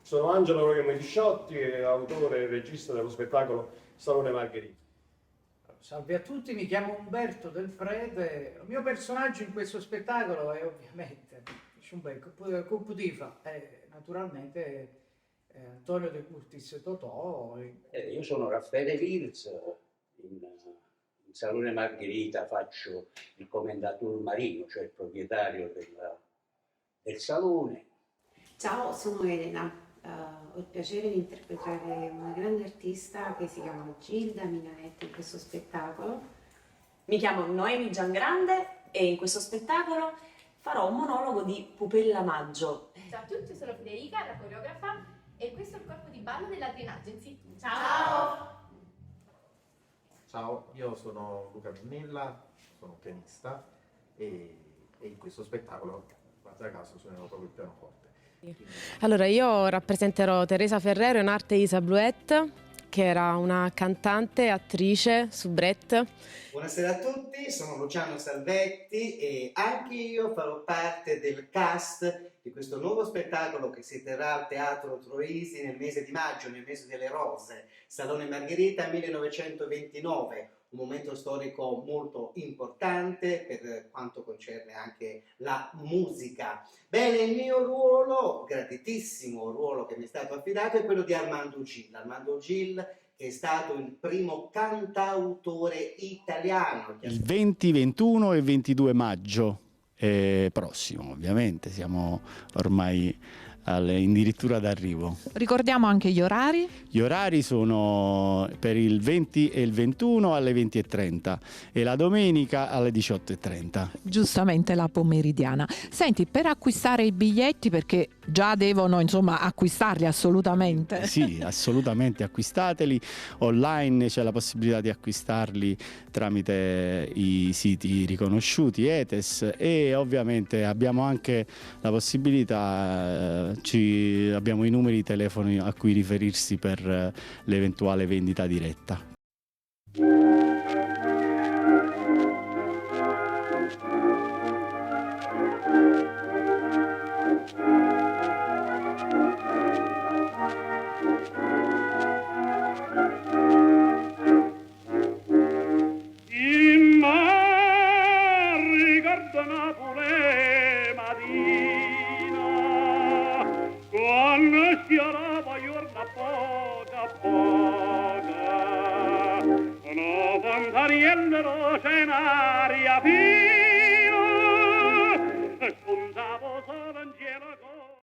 Sono Angelo Medisciotti, autore e regista dello spettacolo Salone Margherita. Salve a tutti, mi chiamo Umberto Del Prete. Il mio personaggio in questo spettacolo è ovviamente Cuputifa, naturalmente Antonio De Curtis Totò. Io sono Raffaele Wirz, in Salone Margherita faccio il commendatur marino, cioè il proprietario del salone. Ciao, sono Elena. Ho il piacere di interpretare una grande artista che si chiama Gilda Minanetti in questo spettacolo. Mi chiamo Noemi Giangrande e in questo spettacolo farò un monologo di Pupella Maggio. Ciao a tutti, sono Federica, la coreografa, e questo è il corpo di ballo della Green Agency. Ciao! Ciao, io sono Luca Minnella, sono pianista e in questo spettacolo, guarda caso, suonerò proprio il pianoforte. Allora, io rappresenterò Teresa Ferrero in arte Isa Bluette, che era una cantante, attrice, soubrette. Buonasera a tutti, sono Luciano Salvetti e anche io farò parte del cast di questo nuovo spettacolo che si terrà al Teatro Troisi nel mese di maggio, nel mese delle rose, Salone Margherita 1929. Un momento storico molto importante per quanto concerne anche la musica. Bene, il mio ruolo, graditissimo ruolo che mi è stato affidato, è quello di Armando Gil. Armando Gil è stato il primo cantautore italiano. Il 20, 21 e 22 maggio prossimo, ovviamente, siamo ormai addirittura d'arrivo. Ricordiamo anche gli orari? Gli orari sono per il 20 e il 21 alle 20:30 e la domenica alle 18:30. Giustamente la pomeridiana. Senti, per acquistare i biglietti, perché già devono insomma acquistarli assolutamente. Sì, assolutamente acquistateli. Online c'è la possibilità di acquistarli tramite i siti riconosciuti, Etes, e ovviamente abbiamo anche la possibilità, abbiamo i numeri di telefono a cui riferirsi per l'eventuale vendita diretta. In mar ricordo Napoli mattina, quando sfiorava giorno a poca, una fontaniera rosa in aria